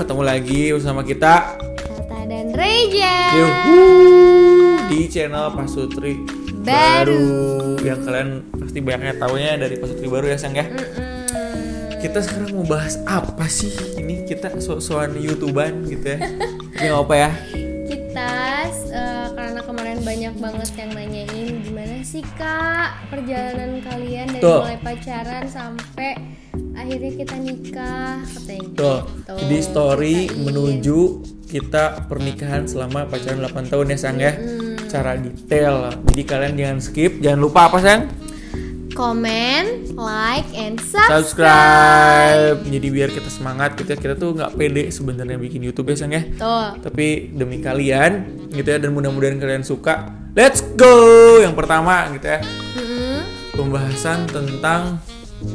ketemu lagi bersama kita Tata dan Reja di channel Pasutri Baru. yang kalian pasti banyaknya taunya dari Pasutri Baru ya Sang ya. Kita sekarang mau bahas apa sih? Ini kita soal YouTuber gitu ya. Tapi nggak apa ya? Kita karena kemarin banyak banget yang nanyain gimana sih Kak perjalanan kalian dari mulai pacaran sampai akhirnya kita nikah katanya gitu. Jadi story menuju kita pernikahan selama pacaran 8 tahun ya Sang ya. Secara detail. Jadi kalian jangan skip, jangan lupa apa Sang? Comment, like, and subscribe. Jadi biar kita semangat, kita tuh nggak pede sebenarnya bikin YouTube ya Sang ya. Tapi demi kalian gitu ya, dan mudah-mudahan kalian suka. Let's go. Yang pertama gitu ya. Pembahasan tentang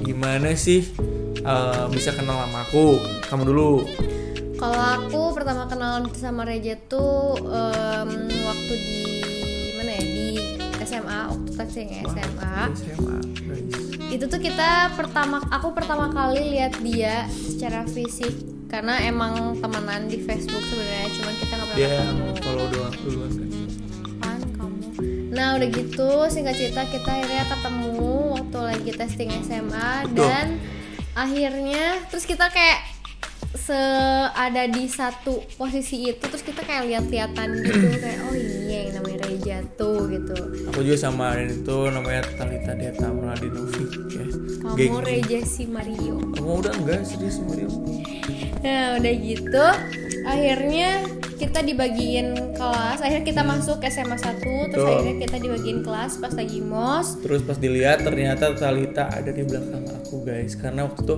gimana sih bisa kenal sama aku. Kamu dulu. Kalau aku pertama kenal sama Reja tuh waktu di mana ya, di SMA, waktu testing SMA. Itu tuh aku pertama kali lihat dia secara fisik karena emang temenan di Facebook sebenarnya, cuman kita nggak pernah ketemu. Kalau duluan Apaan kamu? Nah udah gitu singkat cerita kita akhirnya ketemu waktu lagi testing SMA. Betul. Dan akhirnya terus kita kayak ada di satu posisi itu, terus kita kayak lihat-lihatan gitu kayak oh ini yang namanya Reja tuh gitu. Aku juga sama Arin itu namanya Talita Deta Meladinovic ya. Kamu Reja si Mario. Kamu udah enggak serius Mario? Nah udah gitu akhirnya kita dibagiin kelas, akhirnya kita masuk SMA 1, terus akhirnya kita dibagiin kelas pas lagi MOS. Terus pas dilihat ternyata Talita ada di belakang aku guys, karena waktu itu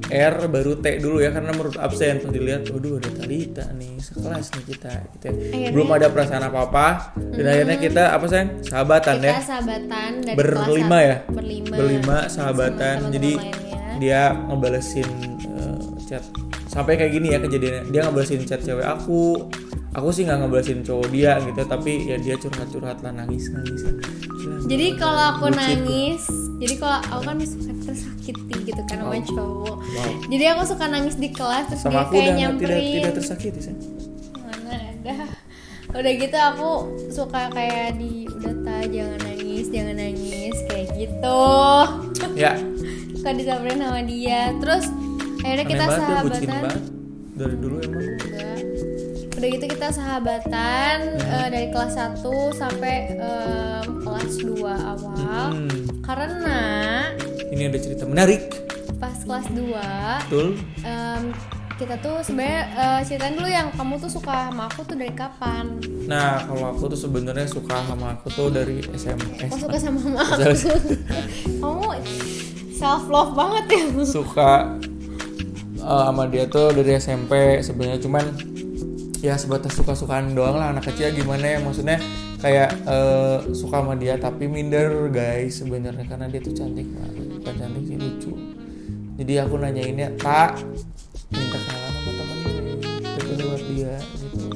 R baru T dulu ya, karena menurut absen. Pas dilihat, waduh ada Talita nih, sekelas nih kita gitu. Belum ada perasaan apa-apa. Dan akhirnya kita apa sayang? Sahabatan kita ya. Sahabatan dari berlima kelas ya. Berlima sahabatan. Jadi dia ngebalesin chat. Sampai kayak gini ya kejadiannya. Dia ngebalesin chat cewek aku. Aku sih nggak ngebalesin cowok dia gitu, tapi ya dia curhat lah, nangis. Jadi kalau aku nangis, jadi kalau aku kan suka tersakiti gitu kan sama cowok. Jadi aku suka nangis di kelas terus sama dia kayak nyamperin. Tidak tersakiti sih. Mana ada. Udah gitu aku suka kayak udah jangan nangis kayak gitu. Ya. Suka disamperin sama dia. Terus akhirnya kita sahabatan. Dari dulu emang. Enggak. Udah gitu kita sahabatan dari kelas 1 sampai kelas 2 awal. Karena ini ada cerita menarik. Pas kelas 2 betul. Kita tuh sebenarnya ceritain dulu yang kamu tuh suka sama aku tuh dari kapan? Nah kalau aku tuh sebenarnya suka sama aku tuh dari SMP. Kok suka sama aku? Kamu self love banget ya? Suka sama dia tuh dari SMP sebenarnya, cuman ya sebatas suka-sukaan doang lah, anak kecil gimana ya, maksudnya kayak suka sama dia tapi minder guys sebenarnya, karena dia tuh cantik banget, bukan cantik sih, lucu. Jadi aku nanyainnya, tak minta kenalan sama temennya tapi lewat dia gitu,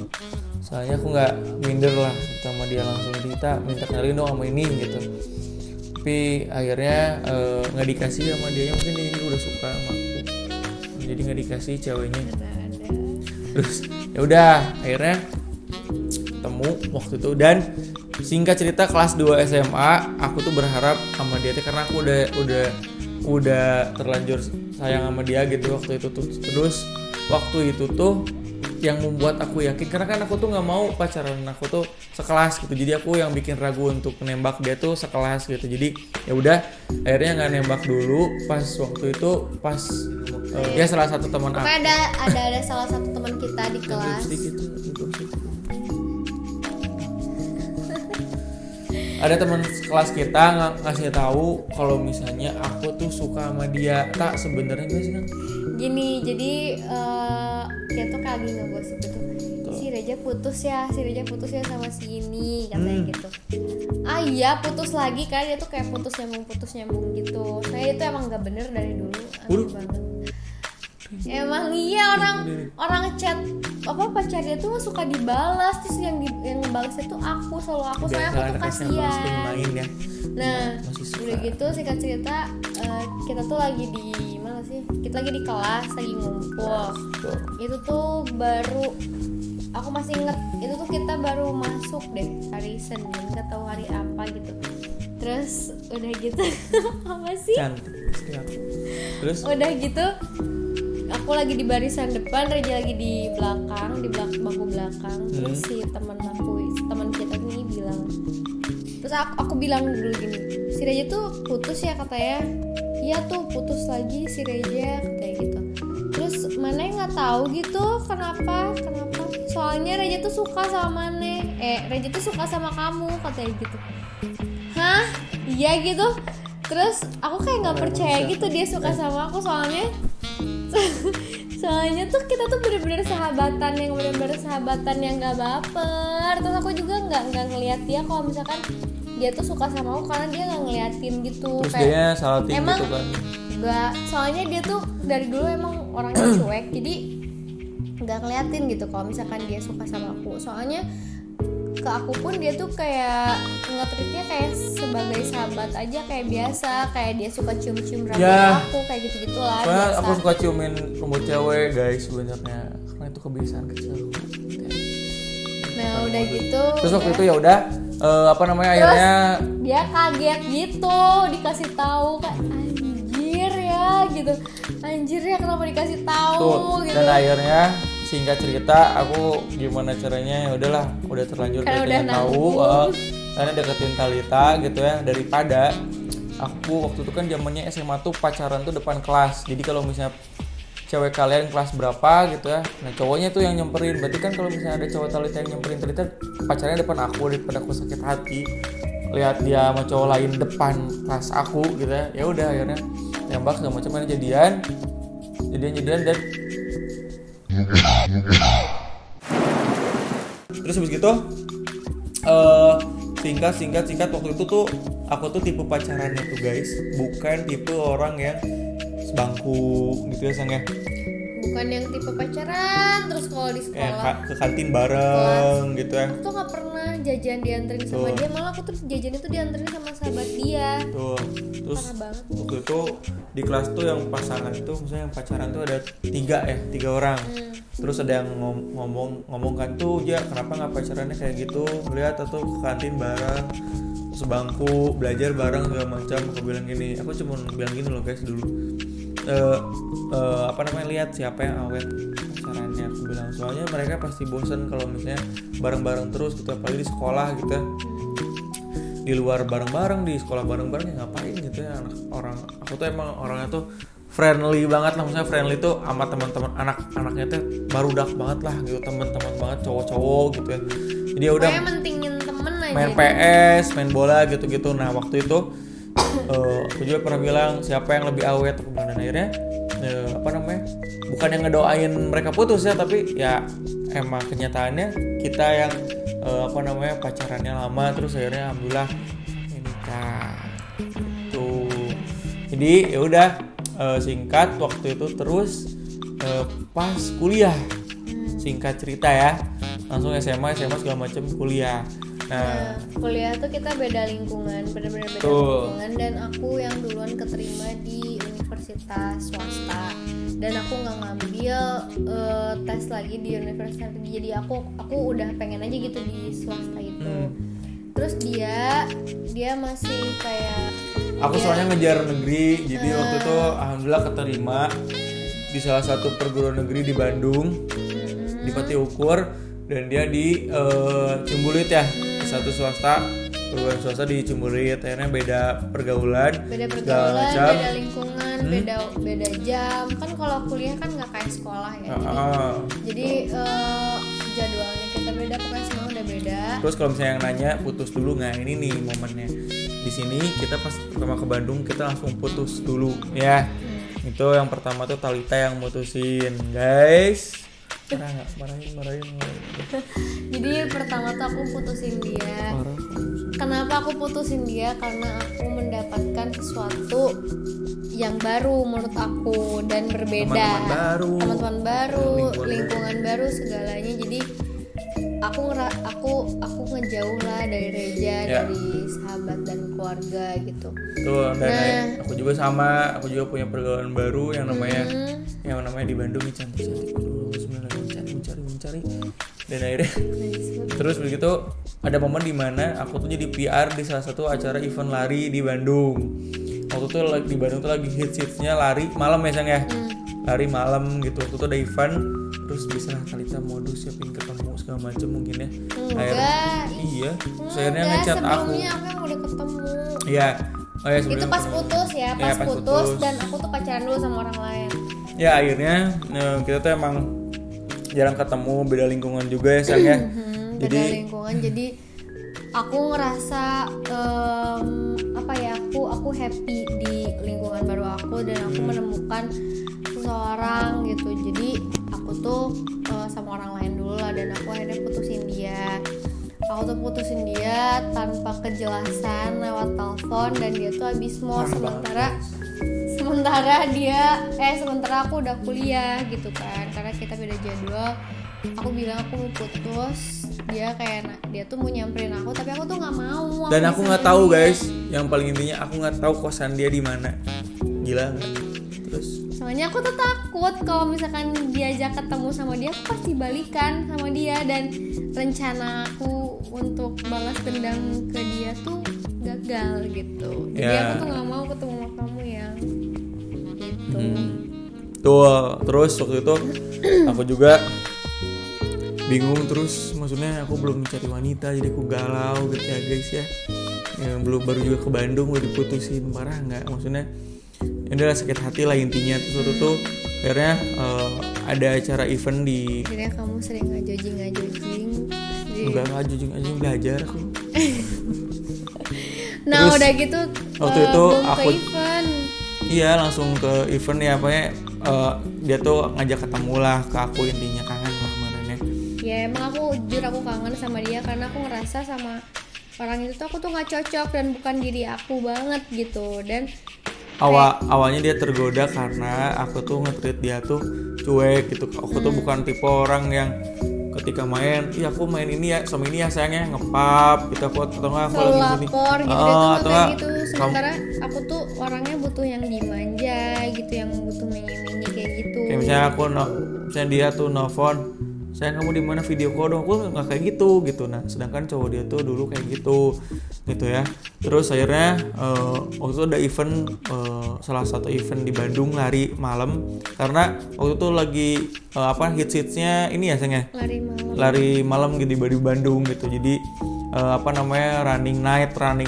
soalnya aku nggak minder lah gitu sama dia, langsung kita minta kenalin dong sama ini gitu. Tapi akhirnya nggak dikasih sama dia, mungkin dia udah suka sama aku, jadi nggak dikasih ceweknya. Terus ya udah akhirnya ketemu waktu itu, dan singkat cerita kelas 2 SMA aku tuh berharap sama dia karena aku udah terlanjur sayang sama dia gitu waktu itu tuh. Terus waktu itu tuh yang membuat aku yakin, karena kan aku tuh nggak mau pacaran aku tuh sekelas gitu, jadi aku yang bikin ragu untuk nembak dia tuh sekelas gitu. Jadi ya udah akhirnya nggak nembak dulu pas waktu itu, pas ya salah satu teman aku. Ada salah satu teman kita di kelas. Ada teman kelas kita ngasih tahu kalau misalnya aku tuh suka sama dia. Tak sebenarnya gimana sih Nang? Gini, jadi dia tuh kayak lagi ngegosip gitu. Si Reja putus ya sama si ini katanya gitu. Iya putus lagi kan, dia tuh kayak putus nyambung gitu. Saya itu emang nggak bener dari dulu, aneh banget. Emang iya orang chat pacar dia tuh suka dibalas, terus yang ngebalasnya tuh aku soalnya aku tuh kasihan. Ya. Nah udah gitu singkat cerita kita tuh lagi di mana sih, kita lagi di kelas lagi ngumpul, tuh? Itu tuh baru, aku masih inget, itu tuh kita baru masuk deh hari Senin, nggak tahu hari apa gitu. Terus udah gitu apa sih? Cantik istri aku. Terus Udah gitu aku lagi di barisan depan, Reja lagi di belakang, di bangku belakang. Terus si teman kita ini bilang, terus aku bilang dulu gini, si Reja tuh putus ya katanya. Iya tuh putus lagi si Reja kayak gitu. Terus Mane nggak tahu gitu kenapa. Soalnya Reja tuh suka sama Mane. Reja tuh suka sama kamu katanya gitu. Hah? Iya gitu. Terus aku kayak nggak percaya gitu dia suka sama aku, soalnya tuh kita tuh bener-bener sahabatan yang nggak baper. Terus aku juga nggak ngelihat dia kalau misalkan dia tuh suka sama aku karena dia nggak ngeliatin gitu. Terus kayak dia salting emang gitu kan? Nggak, soalnya dia tuh dari dulu emang orangnya cuek, jadi nggak ngeliatin gitu kalau misalkan dia suka sama aku. Soalnya ke aku pun dia tuh kayak nge-treatnya kayak sebagai sahabat aja, kayak biasa, kayak dia suka cium-cium rambut aku kayak gitu-gitu lah. Soalnya biasa. aku suka ciumin rambut cewek guys sebenarnya, karena itu kebiasaan kecil. Nah udah gitu. Terus waktu itu ya udah akhirnya dia kaget gitu dikasih tahu kayak anjir ya kenapa dikasih tahu tuh, gitu. dan akhirnya singkat cerita aku gimana caranya, ya udahlah udah terlanjur Karena udah tahu karena deketin Thalita gitu ya, daripada aku waktu itu kan zamannya SMA tuh pacaran tuh depan kelas. Jadi kalau misalnya cewek kalian kelas berapa gitu ya, nah cowoknya tuh yang nyamperin. Berarti kan kalau misalnya ada cowok Thalita yang nyamperin Thalita, pacarnya depan aku, daripada aku sakit hati lihat dia sama cowok lain depan kelas aku gitu ya. Ya udah akhirnya nembak segala macam, jadian dan terus habis gitu singkat waktu itu tuh aku tuh tipe pacarannya tuh guys, bukan tipe orang yang sebangku gitu ya Sang ya. Bukan yang tipe pacaran terus kalau di sekolah ke kantin bareng gitu ya. Aku tuh gak pernah jajan dianterin sama dia, malah aku tuh jajan itu dianterin sama sahabat dia. Tuh. Terus parah banget. Waktu itu di kelas tuh yang pasangan itu, misalnya yang pacaran tuh ada tiga orang. Terus ada yang ngomong kan tuh, ya kenapa nggak pacarannya kayak gitu, melihat atau ke kantin bareng, sebangku belajar bareng segala macam. Aku bilang gini, aku cuma bilang gini loh guys dulu, lihat siapa yang awet pacarannya. Aku bilang soalnya mereka pasti bosan kalau misalnya bareng-bareng terus gitu, apalagi di sekolah gitu. Di luar bareng-bareng, di sekolah bareng-bareng, ya ngapain gitu ya aku tuh emang orangnya tuh friendly banget lah, maksudnya friendly tuh sama teman-teman anak-anaknya tuh barudak banget lah gitu, teman-teman banget cowok-cowok gitu ya. Jadi ya udah mentingin temen aja, main PS, main bola gitu-gitu. Nah waktu itu aku juga pernah bilang siapa yang lebih awet, aku bilang, dan akhirnya bukan yang ngedoain mereka putus ya, tapi ya emang kenyataannya kita yang pacarannya lama, terus akhirnya alhamdulillah nikah tuh. Jadi ya udah singkat waktu itu. Terus pas kuliah, singkat cerita ya, langsung SMA segala macam kuliah. Nah, kuliah tuh kita beda lingkungan, benar-benar beda lingkungan, dan aku yang duluan keterima di universitas swasta dan aku nggak ngambil tes lagi di universitas, jadi aku udah pengen aja gitu di swasta itu. Terus dia masih kayak aku soalnya ngejar negeri, jadi waktu itu alhamdulillah keterima di salah satu perguruan negeri di Bandung, di Pati Ukur, dan dia di Cimbulit ya, satu swasta, perguruan swasta di Cimbulit. Akhirnya beda pergaulan, beda lingkungan, beda jam. Kan kalau kuliah kan nggak kayak sekolah ya. Jadi jadwalnya kita beda, pokoknya semua udah beda. Terus kalau misalnya yang nanya putus dulu nggak, ini nih momennya. Di sini kita pas pertama ke Bandung kita langsung putus dulu ya. Itu yang pertama tuh Thalita yang mutusin guys. Marahin. Jadi pertama tuh aku putusin dia. Kenapa aku putusin dia? Karena aku mendapatkan sesuatu yang baru menurut aku dan berbeda. Teman-teman baru, lingkungan baru, segalanya. Jadi aku ngejauh lah dari Reja, dari sahabat dan keluarga gitu. Tuh, dan aku juga sama, aku juga punya pergaulan baru yang namanya di Bandung, cantik-cantik dulu. Dan akhirnya terus begitu ada momen dimana aku tuh jadi PR di salah satu acara event lari di Bandung. Waktu itu di Bandung tuh lagi hits-hitsnya lari malam ya Sang ya. Lari malam gitu. Waktu itu ada event, terus bisa Talita modus siapin ketemu segala macam mungkin ya. Enggak. Iya. Terus akhirnya ngechat aku. Sebelumnya aku yang udah ketemu. Iya. Oh ya, Itu pas putus ya, pas putus dan aku tuh pacaran dulu sama orang lain. Ya akhirnya kita tuh emang jarang ketemu, beda lingkungan juga ya Sang ya. Beda lingkungan, jadi aku ngerasa apa ya, aku happy di lingkungan baru aku dan aku menemukan seseorang gitu. Jadi aku tuh sama orang lain dulu lah dan aku akhirnya putusin dia. Aku tuh putusin dia tanpa kejelasan lewat telepon dan dia tuh habis mau sementara aku udah kuliah gitu kan, karena kita beda jadwal. Aku bilang aku mau putus, dia tuh mau nyamperin aku tapi aku tuh nggak mau. Dan aku nggak tahu guys, yang paling intinya aku nggak tahu kosan dia di mana. Gila nggak? Terus soalnya aku tuh takut kalau misalkan diajak ketemu sama dia aku pasti balikan sama dia, dan rencana aku untuk balas dendam ke dia tuh gagal gitu. Jadi aku tuh nggak mau ketemu sama kamu yang gitu. Tuh, terus waktu itu aku juga bingung, terus maksudnya aku belum mencari wanita jadi aku galau gitu ya guys ya. Baru juga ke Bandung udah diputusin, parah nggak? Maksudnya ini adalah sakit hati lah intinya. Terus waktu itu akhirnya ada acara event di. Akhirnya kamu sering ngajojing. Enggak ngajojing belajar aku. Nah terus, udah gitu waktu itu aku ke event. Iya langsung ke event ya, apanya dia tuh ngajak ketemu lah ke aku, intinya kangen lah kemarinnya. Ya emang aku kangen sama dia karena aku ngerasa sama orang itu tuh aku tuh nggak cocok dan bukan diri aku banget gitu. Dan awalnya dia tergoda karena aku tuh nge-treat dia tuh cuek gitu. Aku tuh bukan tipe orang yang ketika main, iya aku main ini ya sama ini ya sayangnya ngepap gitu, aku atau nggak aku lagi sini gitu. Sementara aku tuh orangnya butuh yang dimanja gitu, yang butuh mini kayak gitu. Kayak misalnya misalnya dia tuh nelfon, sayang kamu di mana, video call dong, aku nggak kayak gitu. Nah sedangkan cowok dia tuh dulu kayak gitu ya. Terus akhirnya waktu itu ada event, salah satu event di Bandung lari malam, karena waktu itu lagi hits-hitsnya ini ya sayangnya lari malam gitu di Bandung gitu. Jadi running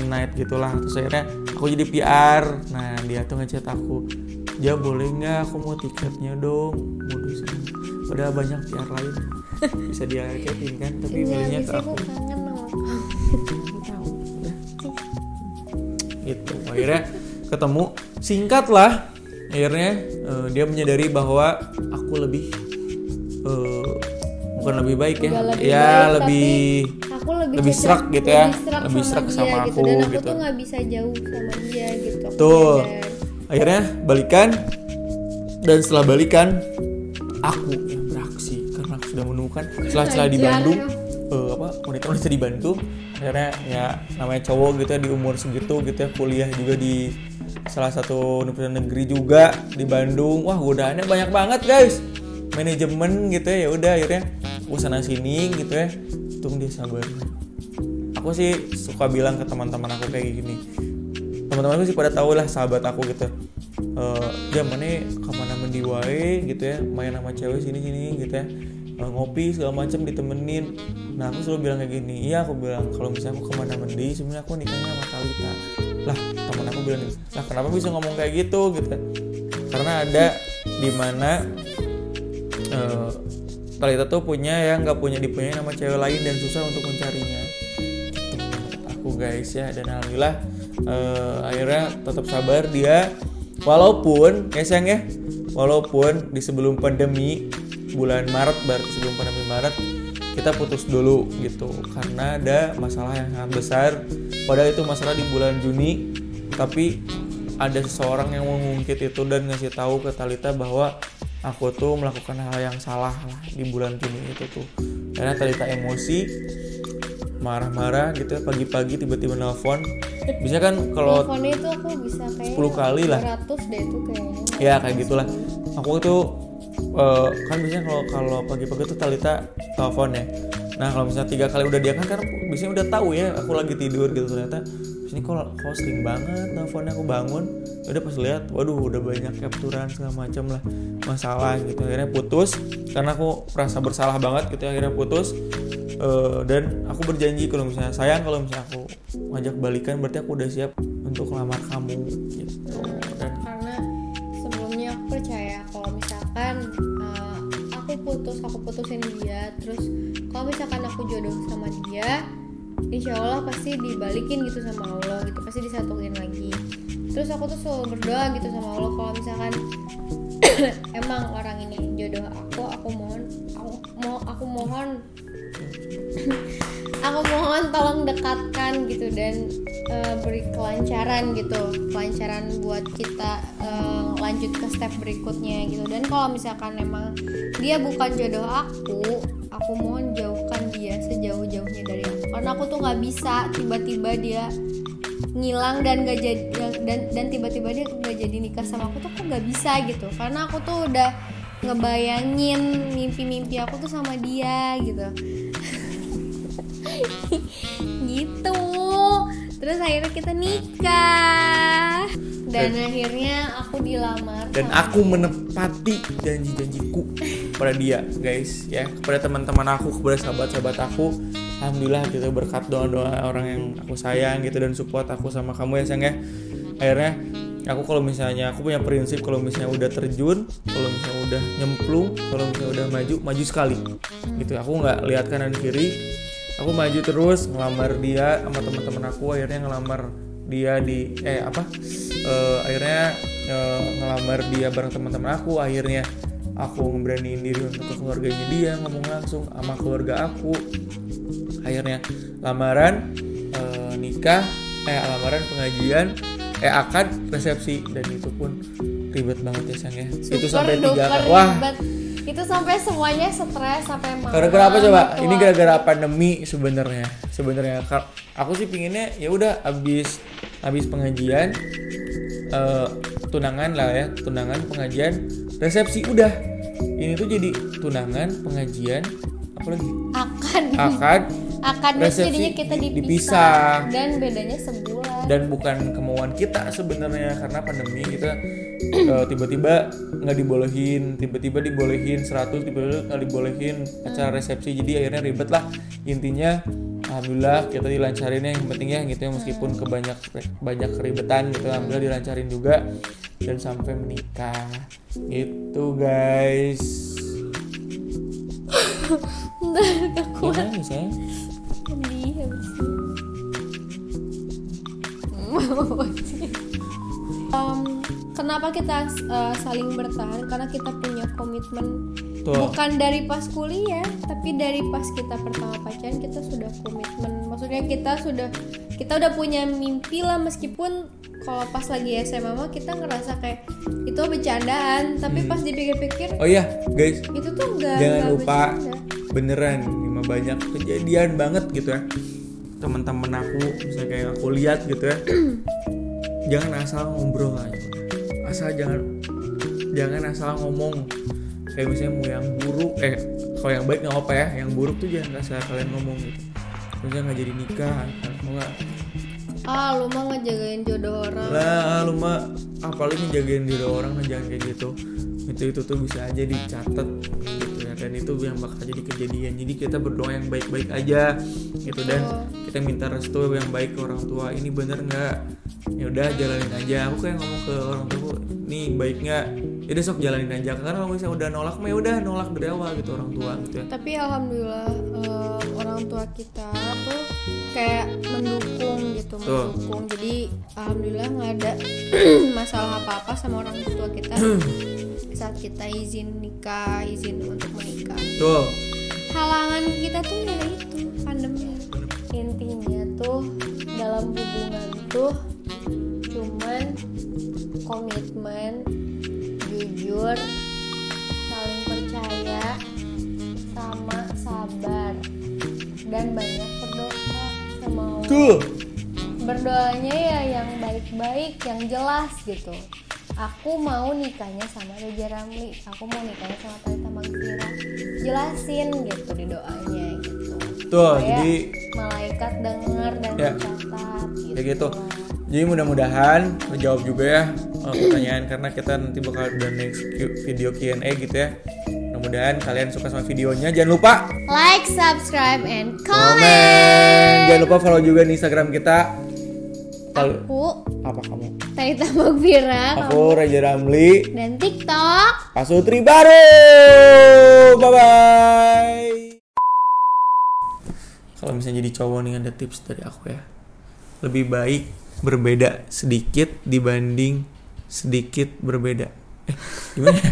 night gitulah. Terus akhirnya aku jadi PR. Nah dia tuh ngechat aku, dia boleh nggak aku mau tiketnya dong, modusin. Padahal banyak PR lain bisa dia chatin kan, tapi milihnya ke aku. Gitu. Akhirnya ketemu, singkat lah. Akhirnya dia menyadari bahwa aku bukan lebih baik ya, aku lebih serak gitu ya, lebih serak sama aku dan aku gitu. tuh nggak bisa jauh sama dia gitu. Tuh, akhirnya balikan, dan setelah balikan aku yang beraksi karena aku sudah menemukan celah-celah di Bandung, wanita-wanita di Bandung. Akhirnya ya namanya cowok gitu ya di umur segitu gitu ya, kuliah juga di salah satu universitas negeri juga di Bandung. Wah godaannya banyak banget guys, manajemen gitu ya. Udah akhirnya aku sana sini gitu ya, untung dia sabar. Aku sih suka bilang ke teman-teman aku kayak gini, teman-teman aku sih pada tahu lah sahabat aku gitu, mana kemana mendiwae gitu ya, main sama cewek sini gitu ya, ngopi segala macam ditemenin. Nah aku selalu bilang kayak gini, iya aku bilang kalau misalnya aku kemana mendi sebenarnya aku nikahnya sama Talita. Lah teman aku bilang, lah kenapa bisa ngomong kayak gitu gitu, karena ada dimana Talita tuh punya yang nggak dipunyai nama cewek lain dan susah untuk mencarinya gitu, menurut aku guys ya. Dan alhamdulillah akhirnya tetap sabar dia, walaupun ya sayang ya, walaupun di sebelum pandemi bulan Maret, berarti sebelum pandemi Maret kita putus dulu gitu karena ada masalah yang sangat besar. Padahal itu masalah di bulan Juni, tapi ada seseorang yang mengungkit itu dan ngasih tahu ke Talita bahwa aku tuh melakukan hal yang salah lah di bulan Juni itu tuh. Karena Talita emosi, marah-marah gitu ya, pagi-pagi tiba-tiba nelfon. Bisa kan kalau teleponnya itu aku bisa kayak 10 kali lah. 200 deh itu kayaknya. Ya kayak gitulah. Aku tuh kan biasanya kalau pagi-pagi tuh Talita telepon ya. Nah kalau misalnya 3 kali udah diangkat kan biasanya udah tahu ya aku lagi tidur gitu. Ternyata ini kok sering banget teleponnya, aku bangun udah pas lihat waduh udah banyak capturean segala macam lah masalah gitu. Akhirnya putus karena aku merasa bersalah banget gitu, akhirnya putus. Dan aku berjanji kalau misalnya aku ngajak balikan berarti aku udah siap untuk lamar kamu gitu. Dan karena sebelumnya aku percaya kalau misalkan aku putusin dia, terus kalau misalkan aku jodoh sama dia, insya Allah pasti dibalikin gitu sama Allah gitu, pasti disatuin lagi. Terus aku tuh selalu berdoa gitu sama Allah kalau misalkan emang orang ini jodoh aku mohon tolong dekatkan gitu dan beri kelancaran buat kita lanjut ke step berikutnya gitu. Dan kalau misalkan emang dia bukan jodoh aku mohon jauhkan dia sejauh-jauhnya dari aku, karena aku tuh nggak bisa tiba-tiba dia ngilang dan gak jadi dan tiba-tiba dia nggak jadi nikah sama aku tuh aku nggak bisa gitu, karena aku tuh udah ngebayangin mimpi-mimpi aku tuh sama dia gitu. Gitu. Terus akhirnya kita nikah dan akhirnya aku dilamar dan aku menepati janji-janjiku kepada dia guys ya, kepada teman-teman aku, kepada sahabat-sahabat aku. Alhamdulillah gitu, berkat doa-doa orang yang aku sayang gitu dan support aku sama kamu ya sayang ya. Akhirnya aku kalau misalnya aku punya prinsip kalau misalnya udah terjun, kalau misalnya udah nyemplung, kalau misalnya udah maju sekali gitu. Aku nggak lihat kanan kiri, aku maju terus ngelamar dia sama teman-teman aku. Akhirnya ngelamar dia ngelamar dia bareng teman-teman aku. Akhirnya aku ngeberaniin diri untuk ke keluarganya dia, ngomong langsung sama keluarga aku. Akhirnya lamaran, nikah, lamaran, pengajian, akad, resepsi, dan itu pun ribet banget ya sayang ya. Itu sampai 3 kali. Wah, itu sampai semuanya stres sampai malam. Gara-gara apa coba? Ini gara-gara pandemi sebenarnya. Aku sih pinginnya ya udah abis pengajian, tunangan lah ya, tunangan, pengajian, resepsi udah. Ini tuh jadi tunangan, pengajian, apa lagi? Akad jadinya kita dipisah dan bedanya sebulan. Dan bukan kemauan kita sebenarnya, karena pandemi kita tiba-tiba nggak dibolehin, tiba-tiba dibolehin 100, tiba-tiba nggak dibolehin acara resepsi. Jadi akhirnya ribet lah. Intinya alhamdulillah kita dilancarin ya, yang penting ya gitu ya, meskipun banyak keribetan gitu, alhamdulillah dilancarin juga dan sampai menikah gitu guys. Gimana nih sayang? Kenapa kita saling bertahan? Karena kita punya komitmen. Tuh. Bukan dari pas kuliah, tapi dari pas kita pertama pacaran kita sudah komitmen. Maksudnya kita udah punya mimpi lah, meskipun kalau pas lagi SMA mah kita ngerasa kayak itu bercandaan, tapi pas dipikir-pikir, oh iya guys, itu tuh enggak. Jangan lupa bercanda. Beneran banyak kejadian banget gitu ya. Teman-teman aku misalnya kayak aku lihat gitu ya. Jangan asal ngobrol aja. Jangan asal ngomong. Kayak misalnya mau yang buruk, kalau yang baik nggak apa ya, yang buruk tuh jangan asal kalian ngomong gitu. Misalnya nggak jadi nikah, nggak. Lu mah ngejagain jodoh orang. Lah, lu mah apalagi ngejagain jodoh orang, jangan kayak gitu. Itu tuh bisa aja dicatat gitu ya, dan itu yang bakal jadi kejadian. Jadi kita berdoa yang baik-baik aja gitu, dan kita minta restu yang baik ke orang tua. Ini bener nggak? Ya udah jalanin aja. Aku kayak ngomong ke orang tua, nih baik nggak? Ya udah sok jalanin aja. Karena kalau misalnya udah nolak mah ya udah nolak dari awal gitu orang tua gitu ya. Tapi alhamdulillah orang tua kita tuh kayak mendukung gitu, mendukung. Jadi alhamdulillah nggak ada masalah apa-apa sama orang tua kita saat kita izin nikah, izin untuk menikah. Tuh. Halangan kita tuh ya itu pandemi. Intinya tuh dalam hubungan tuh cuman komitmen, jujur, saling percaya, sama sabar, dan banyak berdoa sama Allah. Berdoanya ya yang baik-baik, yang jelas gitu. aku mau nikahnya sama Reza Ramli, aku mau nikahnya sama Talita Magfira, jelasin gitu di doanya gitu. Tuh, supaya jadi malaikat dengar dan ya, mencatat gitu. ya gitu. Jadi mudah-mudahan menjawab juga ya pertanyaan, karena kita nanti bakal ada next video Q&A gitu ya. Mudah-mudahan kalian suka sama videonya. Jangan lupa like, subscribe, and komen. comment. Jangan lupa follow juga di Instagram kita. Aku Apa kamu? Talita Magfira, Aku Reza Ramli. dan TikTok Pasutri baru. Bye bye. Kalau misalnya jadi cowok nih, ada tips dari aku ya. Lebih baik berbeda sedikit dibanding sedikit berbeda. Gimana ya?